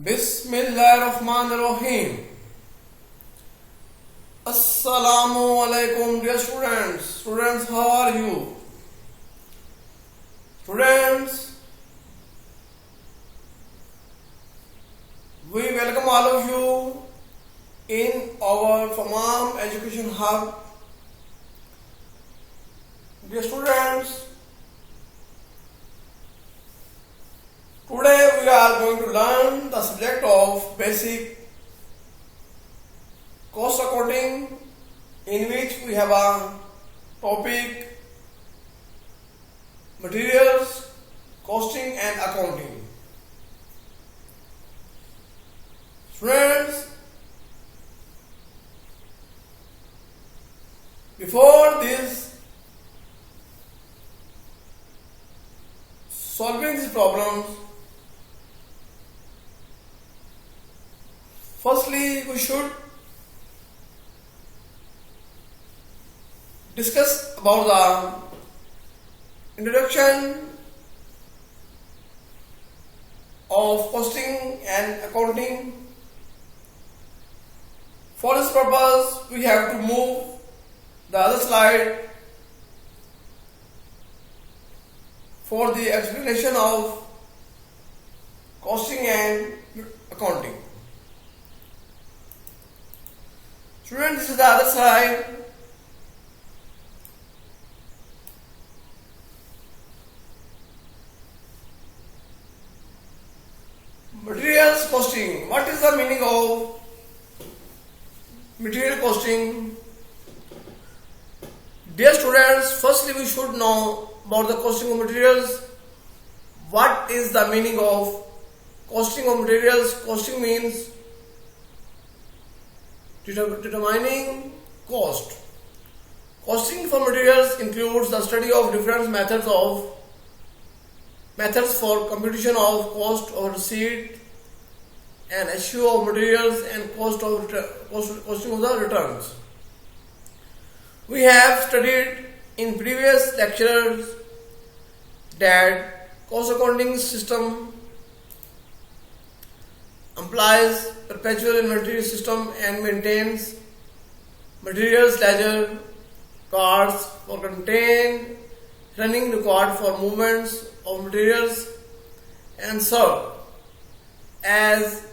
Bismillahirrahmanirrahim. Assalamu alaikum, dear students. Students, how are you? Students, we welcome all of you in our Famam Education Hub. Dear students, today we are going to learn the subject of basic cost accounting, in which we have a topic materials, costing and accounting. Friends, before this, solving these problems, firstly we should discuss about the introduction of costing and accounting. For this purpose, we have to move the other slide for the explanation of costing and accounting. Students, this is the other slide. Materials costing. What is the meaning of material costing? Dear students, firstly we should know about the costing of materials. What is the meaning of costing of materials? Costing means determining cost. Costing for materials includes the study of different methods for computation of cost of receipt and issue of materials and costing of the returns. We have studied in previous lectures that cost accounting system applies perpetual inventory system and maintains materials ledger, cards for contain, running record for movements of materials, and serve as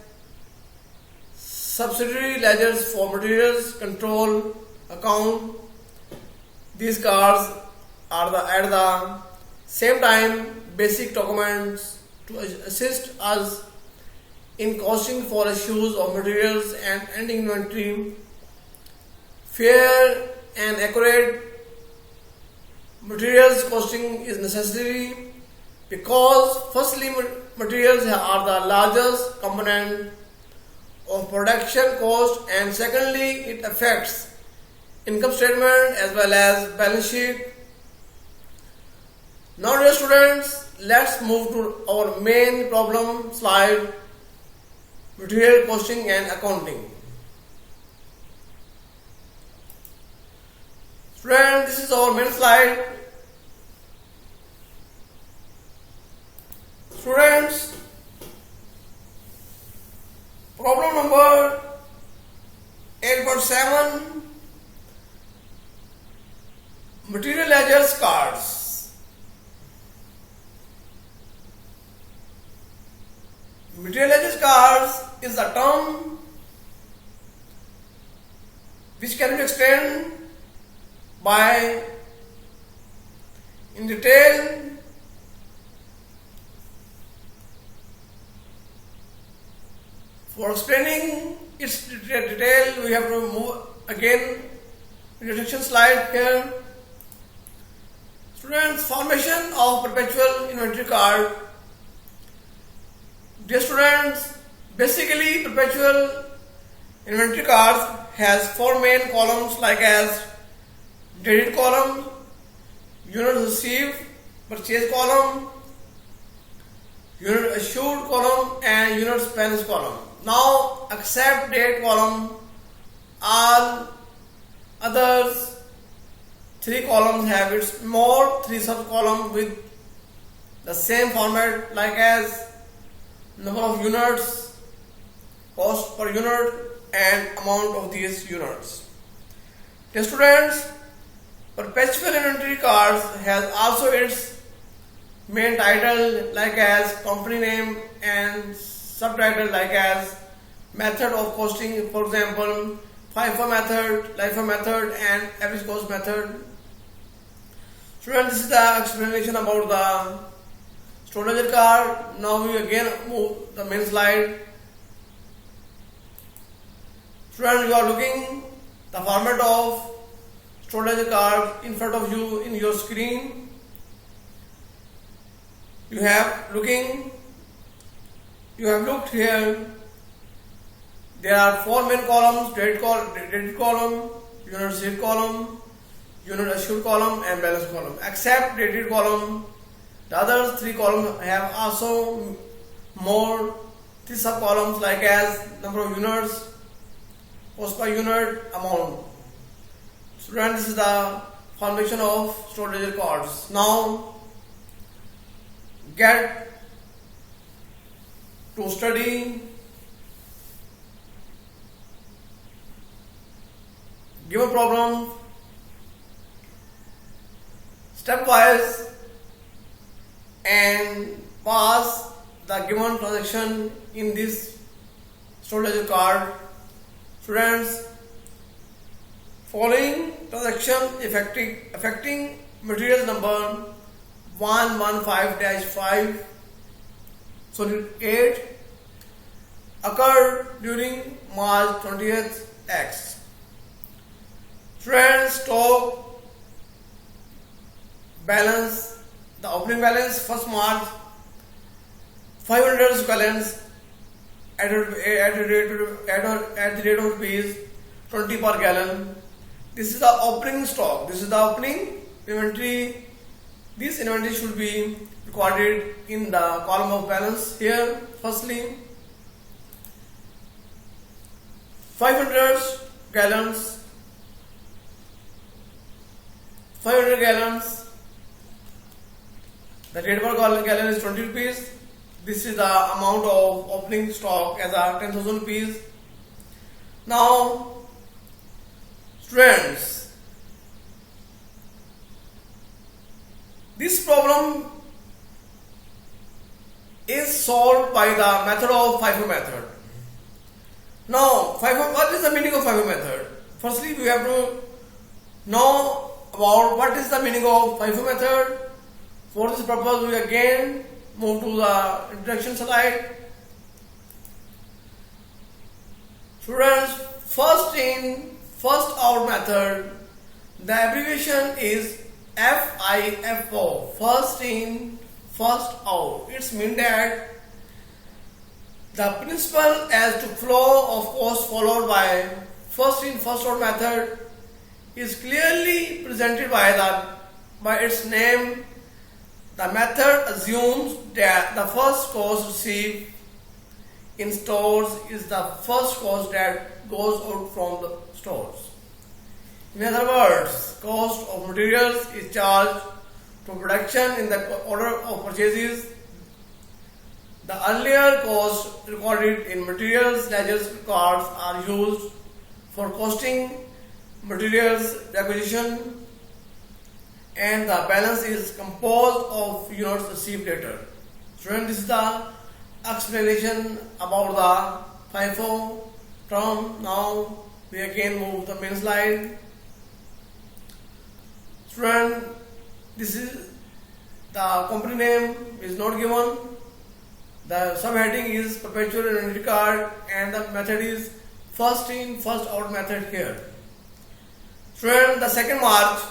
subsidiary ledgers for materials control account. These cards are at the same time basic documents to assist us in costing for issues of materials and ending inventory. Fair and accurate materials costing is necessary because firstly materials are the largest component of production cost, and secondly it affects income statement as well as balance sheet. Now dear students, let's move to our main problem slide, material costing and accounting. Friends, this is our main slide. Students, problem number 8.7, material ledgers cards. Material ledgers cards is a term which can be explained by in detail. For explaining its detail, we have to move again introduction slide here. Students, formation of perpetual inventory card. Dear students, basically perpetual inventory cards has four main columns like as credit column, units received, purchase column, unit assured column and unit spent column. Now except date column, all others three columns have its more three sub columns with the same format like as number of units, cost per unit and amount of these units. Dear students, perpetual inventory cards has also its main title like as company name and subtitle like as method of costing, for example FIFO method, LIFO method and average cost method. Students, this is the explanation about the store ledger card. Now we again move the main slide. Students, you are looking the format of store ledger card in front of you in your screen. You have looked here. There are four main columns: credit column, unit received column, unit assured column and balance column. Except credit column, the other three columns have also more three sub columns like as number of units, cost per unit, amount. Students, this is the formation of store ledger cards. Now get to study. Give a problem stepwise and pass the given transaction in this store ledger card. Students, following transaction affecting materials number 115-5 8 occurred during March 20th X. Students, stock balance, the opening balance 1st March 500 gallons at the rate of rupees 20 per gallon. This is the opening stock. This is the opening inventory. This inventory should be recorded in the column of balance here. Firstly, 500 gallons. 500 gallons. The rate per gallon is 20 rupees. This is the amount of opening stock as a 10,000 rupees. Now, students, this problem is solved by the method of FIFO method. Now, FIFO, what is the meaning of FIFO method? Firstly, we have to know about what is the meaning of FIFO method. For this purpose, we again move to the introduction slide. Students, first in, first out method, the abbreviation is FIFO. First in, first out. It means that the principle as to flow of cost followed by first in, first out method is clearly presented by its name. The method assumes that the first cost received in stores is the first cost that goes out from the stores. In other words, cost of materials is charged to production in the order of purchases. The earlier costs recorded in materials ledger cards are used for costing materials acquisition, and the balance is composed of units received later. Students, this is the explanation about the FIFO term. Now we again move the main slide. Student, this is the company name is not given. The subheading is perpetual inventory card and the method is first in, first out method here. Student, the 2nd March,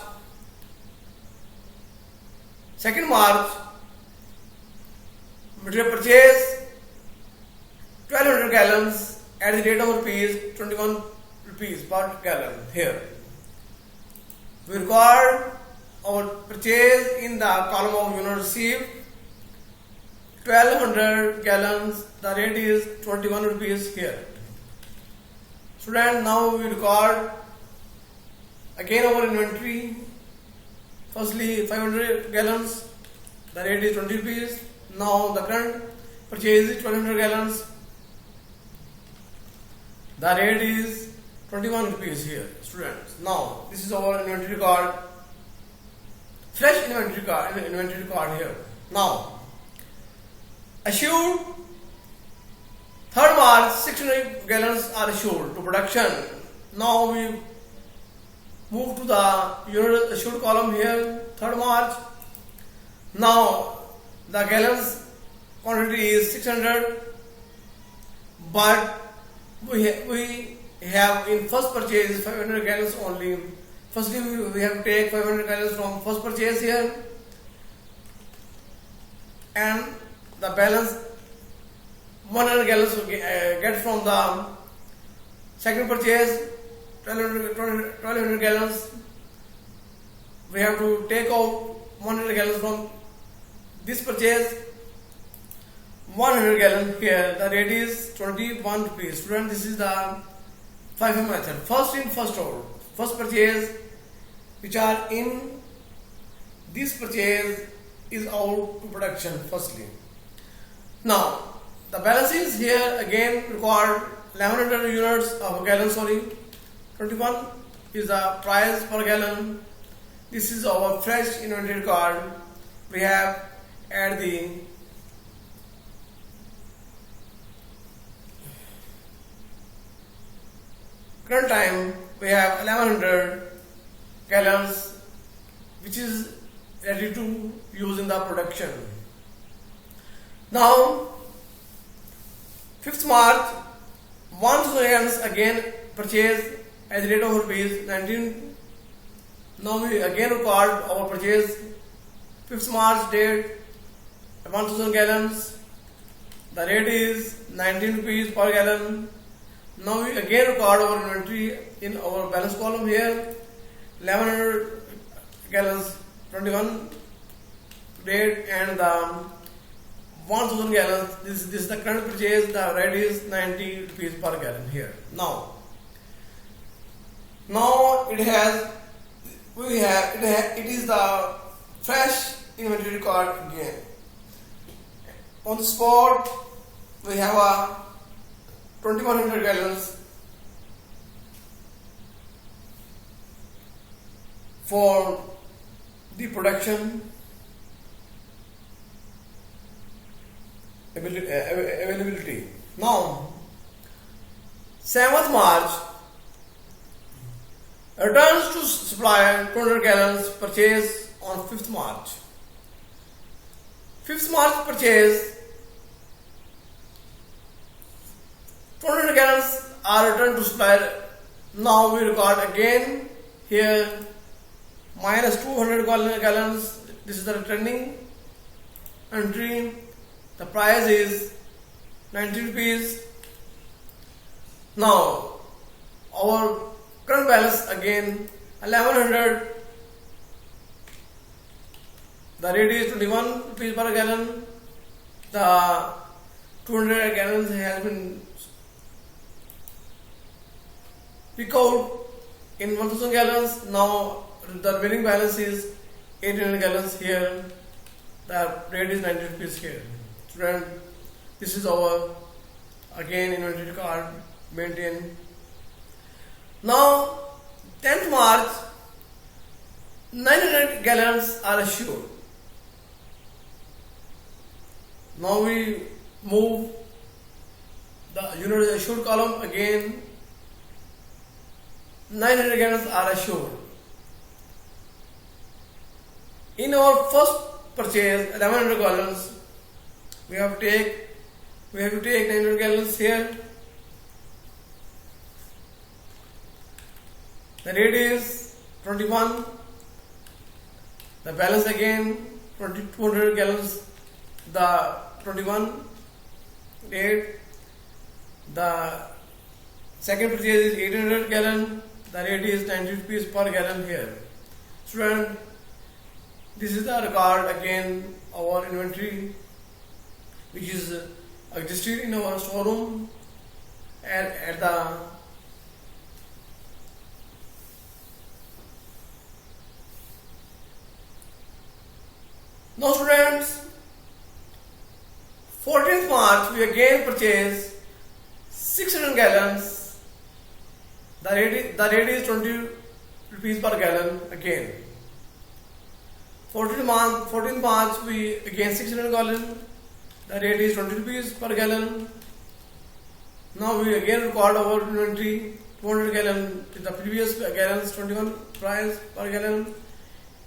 material purchase 1200 gallons at the rate of rupees 21 rupees per gallon here. We record our purchase in the column of unit received 1200 gallons, the rate is 21 rupees here. Student, now we record again our inventory. Firstly 500 gallons, the rate is 20 rupees. Now the current purchase is 1200 gallons. The rate is 21 rupees here, students. Now, this is our inventory card, fresh inventory card here. Now, assured 3rd March 600 gallons are assured to production. Now we move to the unit assured column here, 3rd March. Now the gallons quantity is 600, but we have in first purchase 500 gallons only. Firstly, we have to take 500 gallons from first purchase here, and the balance 100 gallons we get from the second purchase, 1200 gallons. We have to take out 100 gallons from this purchase, 100 gallons here. The rate is 21 rupees. Student, this is the FIFO method. First in, first out. First purchase which are in this purchase is out to production firstly. Now the balance is here again required 1100 units of a gallon, 21 is the price per gallon. This is our fresh inventory card. We have at the current time we have 1100 gallons which is ready to use in the production. Now 5th March 1000 gallons again purchased at the rate of rupees 19. Now we again record our purchase 5th March date 1000 gallons. The rate is 19 rupees per gallon. Now we again record our inventory in our balance column here, 1100 gallons 21 date and the 1000 gallons. This is the current purchase. The rate is 90 rupees per gallon here. Now it is the fresh inventory card again. On the spot we have a 2100 gallons for the production availability. Now 7th March returns to supply 200 gallons purchase on 5th March. 5th March purchase 200 gallons are returned to supplier. Now we record again here minus 200 gallons. This is the returning entry. The price is 90 rupees. Now our current balance again 1100. The rate is 21 rupees per gallon. The 200 gallons has been picked out in 1000 gallons. Now the remaining balance is 800 gallons here. The rate is 90 rupees here. Student, this is our again inventory card maintained. Now 10th March 900 gallons are assured. Now we move the unit assured column again. 900 gallons are assured. In our first purchase 1100 gallons, we have to take 900 gallons here. The rate is 21. The balance again 200 gallons. The 21 rate. The second purchase is 800 gallon. The rate is 90 rupees per gallon here. Student, this is the record again our inventory which is existed in our storeroom at the now students 14th March we again purchase 600 gallons the rate is 20 rupees per gallon again. 14th March we again 600 gallon. The rate is 20 rupees per gallon. Now we again record our inventory 200 gallon is the previous gallons 21 price per gallon.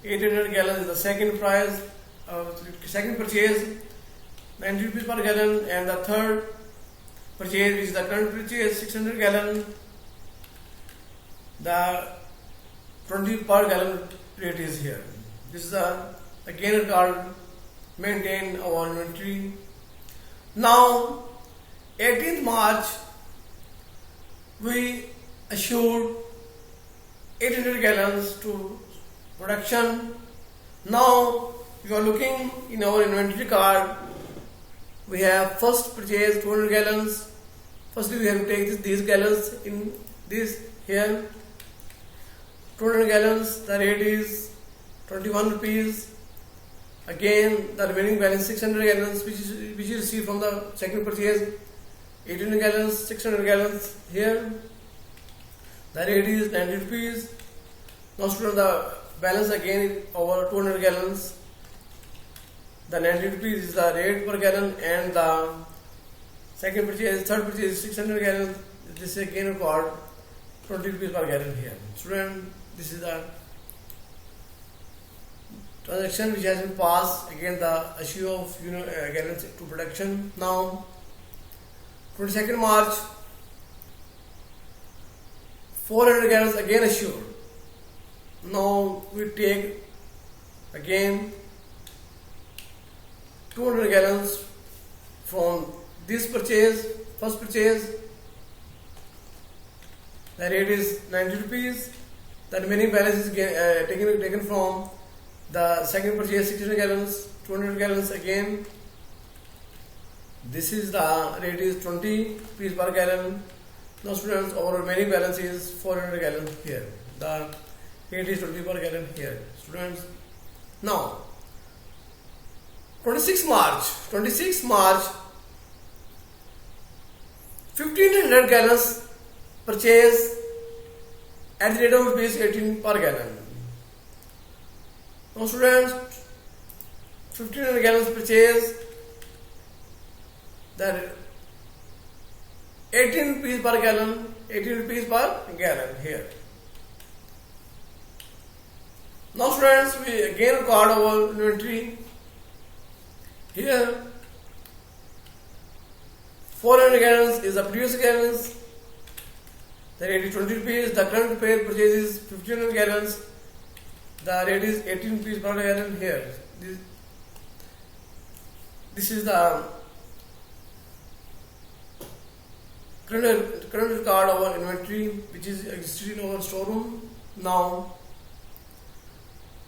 800 gallons is the second price, second purchase 90 rupees per gallon, and the third purchase which is the current purchase 600 gallon. The 20 per gallon rate is here. This is again record maintain our inventory. Now 18th March we assured 800 gallons to production. Now you are looking in our inventory card. We have first purchase 200 gallons. Firstly we have to take these gallons in this here. 200 gallons, the rate is 21 rupees. Again the remaining balance 600 gallons which is received from the second purchase. 800 gallons, 600 gallons here. The rate is 90 rupees. Now student, the balance again over 200 gallons. The 90 rupees is the rate per gallon, and the second purchase, third purchase 600 gallons. This is again record 20 rupees per gallon here. Student, this is the transaction which has been passed. Again the issue of gallons to production. Now 22nd March 400 gallons again assured. Now we take again 200 gallons from this purchase, first purchase. The rate is 90 rupees. The remaining balance is taken from the second purchase 600 gallons, 200 gallons again. This is the rate is 20 rupees per gallon. Now students, our remaining balance is 400 gallons here. The rate is 20 per gallon here. Students, now 26 March 1500 gallons purchase at the rate of rupees 18 per gallon. Now students, 1500 gallons purchase, the 18 rupees per gallon, 18 rupees per gallon here. Now students, we again record our inventory here. 400 gallons is the previous gallons. The rate is 20 rupees. The current pair purchase is 1500 gallons. The rate is 18 rupees per gallon here. This is the current record of our inventory which is existed in our storeroom. Now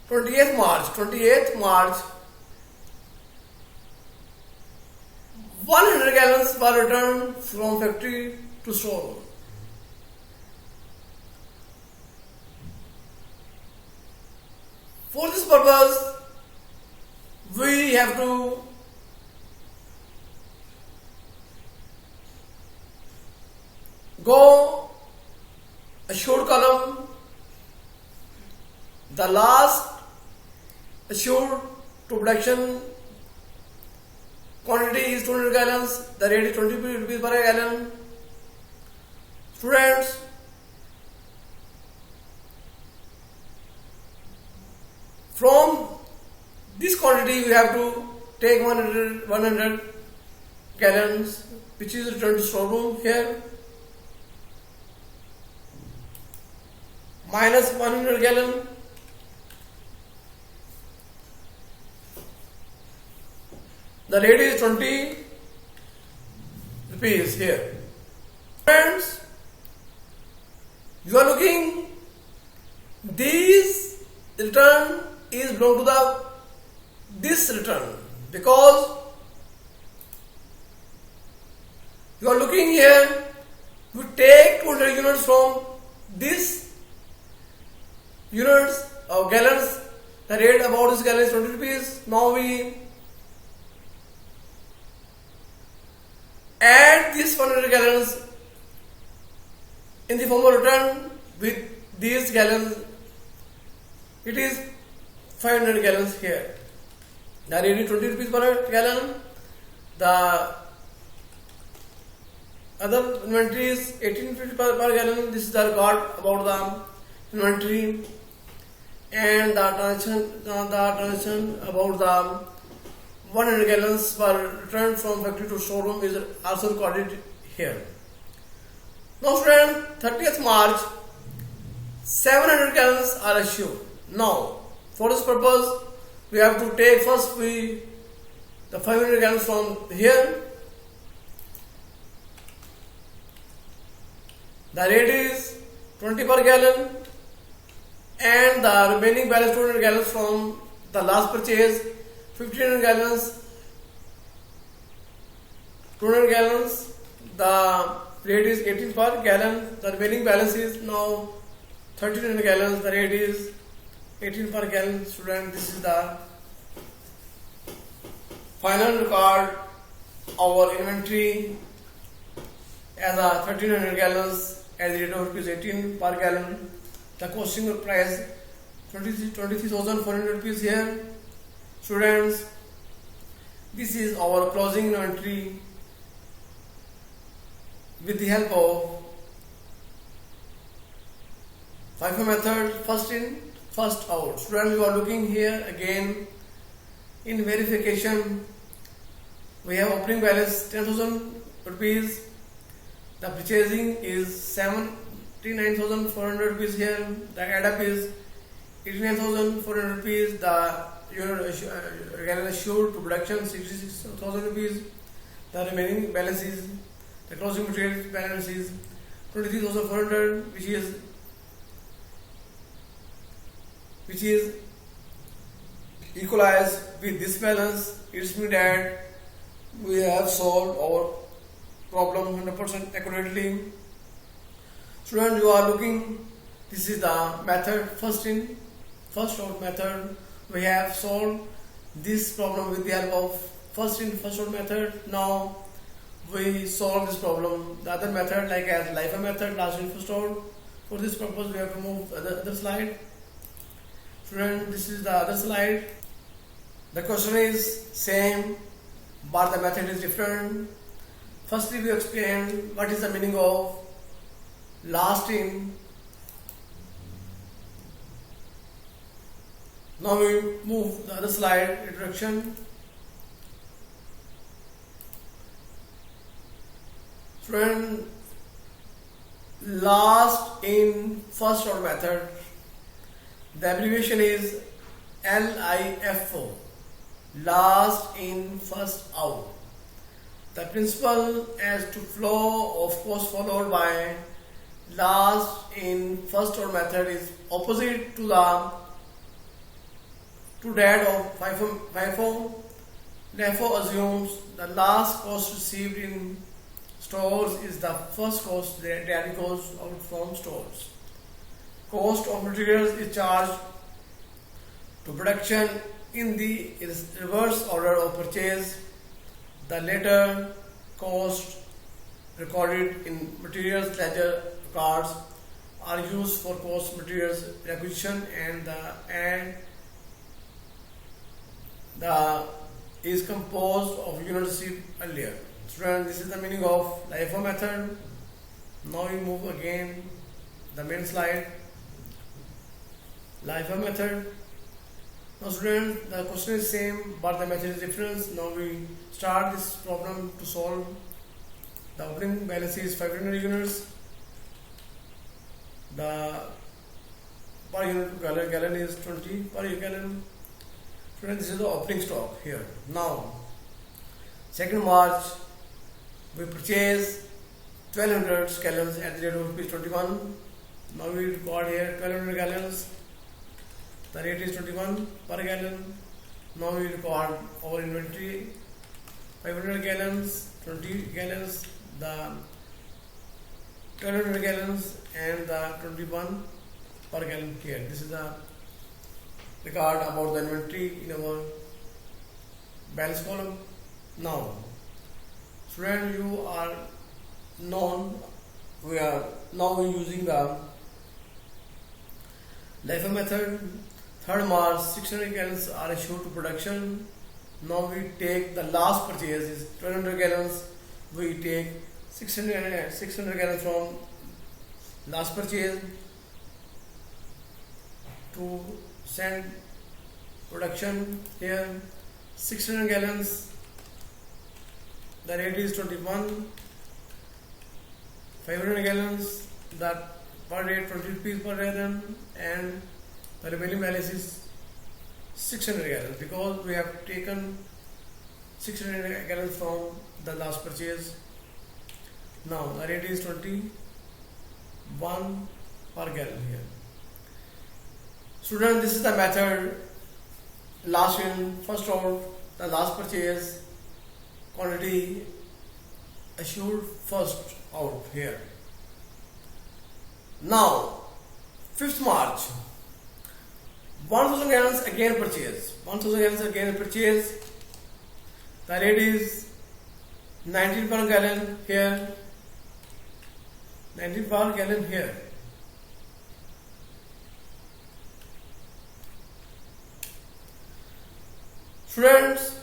28th March 100 gallons were returned from factory to storeroom. For this purpose, we have to go assured column. The last assured to production quantity is 200 gallons. The rate is 20 rupees per gallon. Students, from this quantity we have to take 100 gallons which is returned to storeroom here, minus 100 gallon. The rate is 20 rupees here. Friends, you are looking, this return is belong to this return, because you are looking here, you take 200 units from this units of gallons. The rate about this gallon is 20 rupees. Now we add these 100 gallons in the form of return with these gallons. It is 500 gallons here. The rate is 20 rupees per gallon. The other inventory is 1850 per gallon. This is the record about the inventory, and the transaction about the 100 gallons per return from factory to showroom is also recorded here. Now student, 30th March, 700 gallons are issued. Now, for this purpose, we have to take first the 500 gallons from here. The rate is 20 per gallon, and the remaining balance 200 gallons from the last purchase, 1500 gallons, 200 gallons. The rate is 18 per gallon. The remaining balance is now 1300 gallons. The rate is 18 per gallon. Student, this is the final record. Our inventory as a 1300 gallons at the rate of rupees 18 per gallon. The costing price 23,400 rupees here. Students, this is our closing inventory with the help of FIFO method, first in, first out. Students, you are looking here again in verification. We have opening balance 10,000 rupees. The purchasing is 79,400 rupees here. The add up is 89,400 rupees. The gallon issued to production 66,000 rupees. The remaining balance is, the closing material balance is 23,400, which is equalized with this balance. It means that we have solved our problem 100% accurately. Students, you are looking, this is the method, first in, first out method. We have solved this problem with the help of first in, first out method. Now we solve this problem the other method, like as LIFO method, last in, first out. For this purpose, we have to move the other slide. Student, this is the other slide. The question is same, but the method is different. Firstly, we explain what is the meaning of last in. Now we move the other slide, introduction. Friend, last in, first out method. The abbreviation is LIFO, last in, first out. The principle as to flow of course followed by last in, first out method is opposite to that of FIFO. LIFO assumes the last cost received in stores is the first cost that goes out from stores. Cost of materials is charged to production in the reverse order of purchase. The latter cost recorded in materials ledger records are used for cost materials acquisition, and the is composed of units received earlier. Students, this is the meaning of LIFO method. Now we move again the main slide. LIFO method. Now students, the question is same, but the method is different. Now we start this problem to solve. The opening balance is 500 units. The per unit gallon is 20 per gallon. Students, this is the opening stock here. Now, 2nd March, we purchase 1200 gallons at the rate of rupees 21. Now we record here 1200 gallons. The rate is 21 per gallon. Now we record our inventory 500 gallons, 20 gallons, the 1200 gallons, and the 21 per gallon here. This is the record about the inventory in our balance column. Now, student, you are known we are now using the LIFO method. 3rd March 600 gallons are issued to production. Now we take the last purchase is 1200 gallons. We take 600 gallons from last purchase to send production here. 600 gallons, the rate is 21. 500 gallons, that per rate 20 rupees per gallon, and the remaining balance is 600 gallons because we have taken 600 gallons from the last purchase. Now the rate is 21 per gallon here. Student, this is the method. Last in, first out, the last purchase, quantity assured first out here. Now 5th March 1000 gallons again purchase. 1000 gallons again purchase. The rate is 19 per gallon here. 19 per gallon here. Students,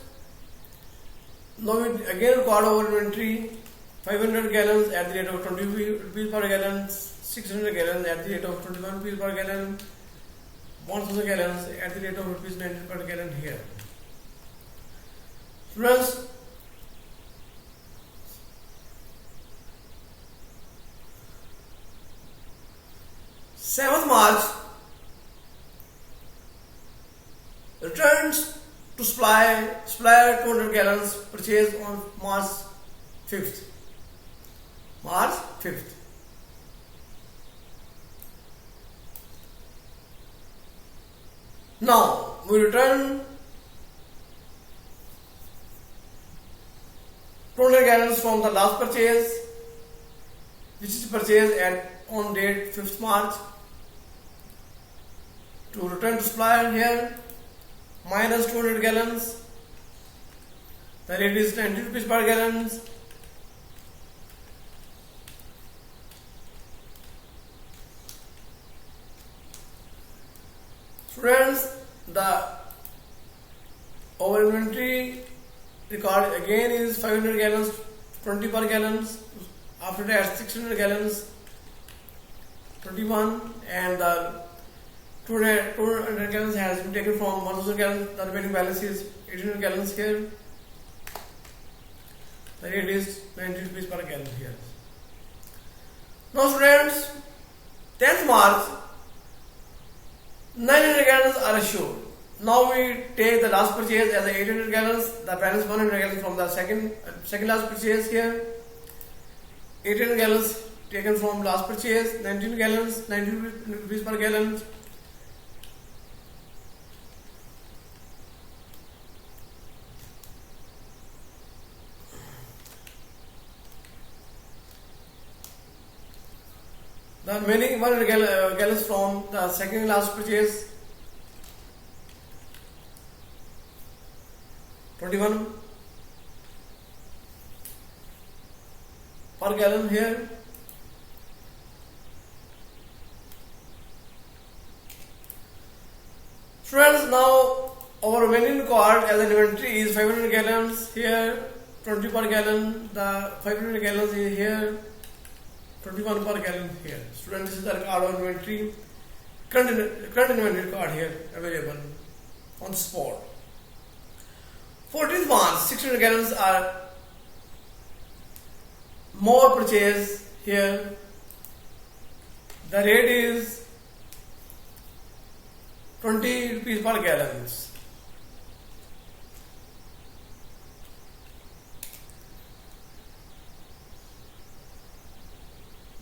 now we again record our inventory. 500 gallons at the rate of 20 rupees per gallon. 600 gallons at the rate of 21 rupees per gallon. 1000 gallons at the rate of rupees 19 per gallon here. Students, March returns to supplier 200 gallons purchased on March 5th. March 5th. Now we return 200 gallons from the last purchase, which is purchased on date 5th March. To return to supplier here, minus 200 gallons. The rate is 90 rupees per gallon. Students, our inventory record again is 500 gallons, 20 per gallons. After that 600 gallons, 21, and the 200 gallons has been taken from 1000 gallons. The remaining balance is 800 gallons here. The rate is 90 rupees per gallon here. Now students, 10th March 900 gallons are assured. Now we take the last purchase as 800 gallons, the balance 100 gallons from the second last purchase here. 800 gallons taken from last purchase, 19 gallons, 90 rupees per gallon. The remaining 100 gallons from the second last purchase, 21 per gallon here. Friends, now our remaining record as an inventory is 500 gallons here, 20 per gallon. The 500 gallons is here, 21 per gallon here. Student, this is the record of inventory. Current inventory record here available on spot. 14th March, 600 gallons are more purchased here. The rate is 20 rupees per gallon.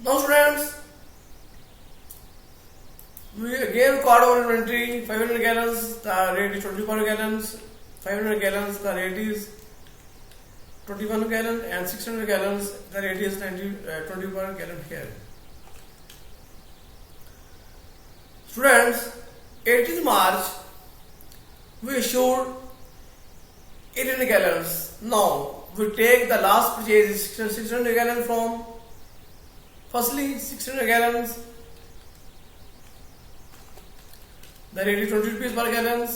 Now students, we again record our inventory. 500 gallons, the rate is 20 per gallons. 500 gallons, the rate is 21 gallon, and 600 gallons, the rate is 20 per gallon here. Students, 18th March, we issued 800 gallons. Now we take the last purchase is 600 gallons from Firstly, 600 gallons, the rate is 20 rupees per gallon.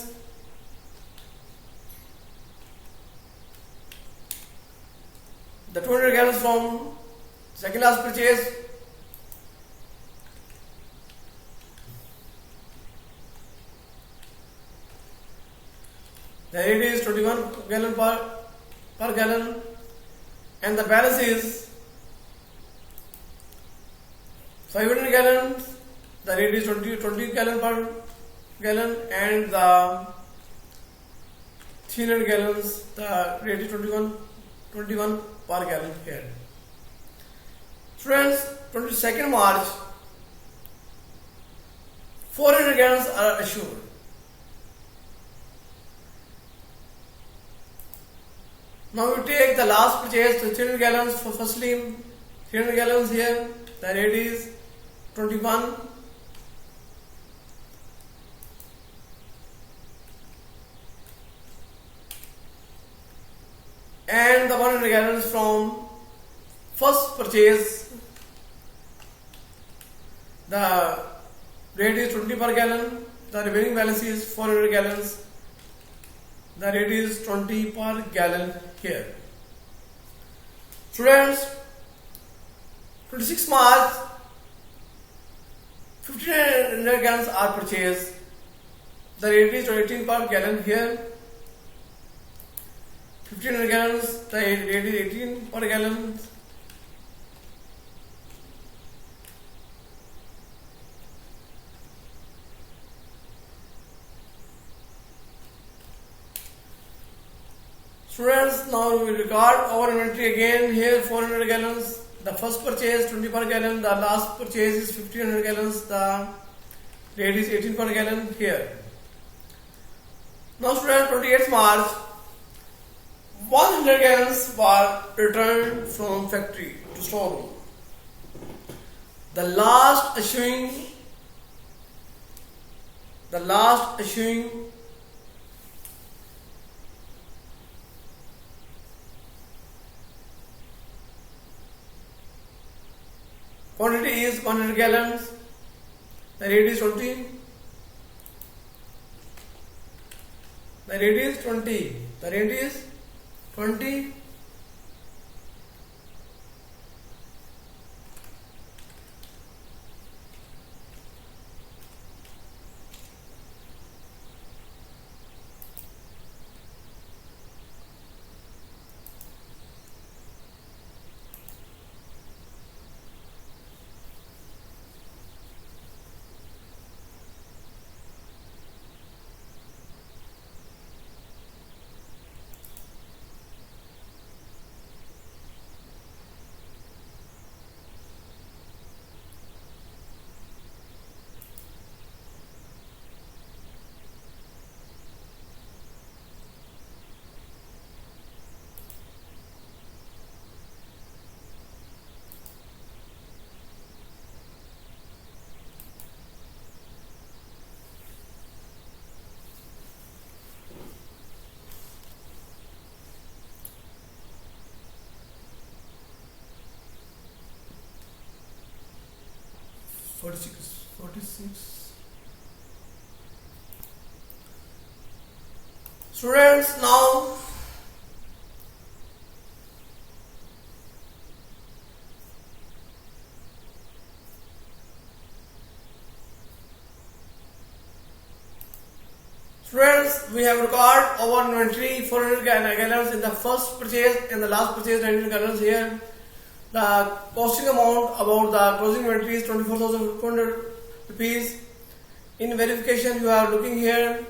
The 200 gallons from second last purchase, the rate is 21 gallon per gallon, and the balance is 500 gallons. The rate is 20 gallon per gallon, and the 300 gallons. The rate is 21 per gallon here. Students, 22nd March, 400 gallons are assured. Now we take the last purchase, the 300 gallons. For firstly, 300 gallons here. The rate is 21. And the 100 gallons from first purchase, the rate is 20 per gallon. The remaining balance is 400 gallons. The rate is 20 per gallon here. Students, 26 March, 1500 gallons are purchased. The rate is 18 per gallon here. 1500 gallons, the rate is 18 per gallon. Students, now we will record our inventory again. Here 400 gallons, the first purchase 20 per gallon, the last purchase is 1500 gallons, the rate is 18 per gallon here. Now students, 28th March, 100 gallons were returned from factory to storeroom. The last issuing quantity is 100 gallons. The rate is 20. The rate is 20. The rate is 20. Forty-six. Students, now we have recorded our inventory 400 gallons in the first purchase and the last purchase 19 gallons here. The costing amount about the closing inventory is 24,400 rupees. In verification, you are looking here.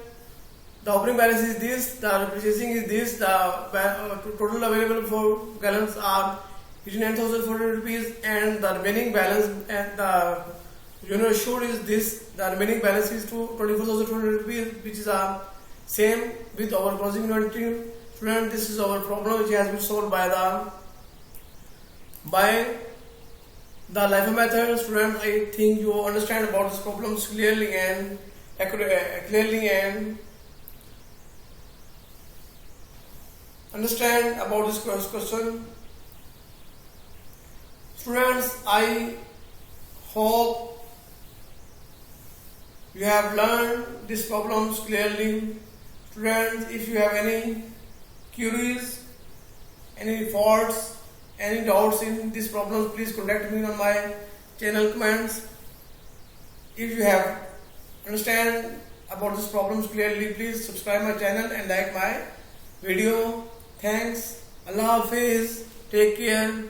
The opening balance is this. The purchasing is this. The total available for gallons are 89,400 rupees, and the remaining balance and the issued is this. The remaining balance is 24,400 rupees, which is same with our closing inventory. Student, this is our problem which has been solved by the LIFO method. Student, I think you understand about this problems clearly and understand about this question. Students, I Hope you have learned these problems clearly. Students, if you have any queries, any faults, any doubts in these problems, please contact me on my channel comments. If you have understand about these problems clearly, please subscribe my channel and like my video. Thanks. Allah Hafiz. Take care.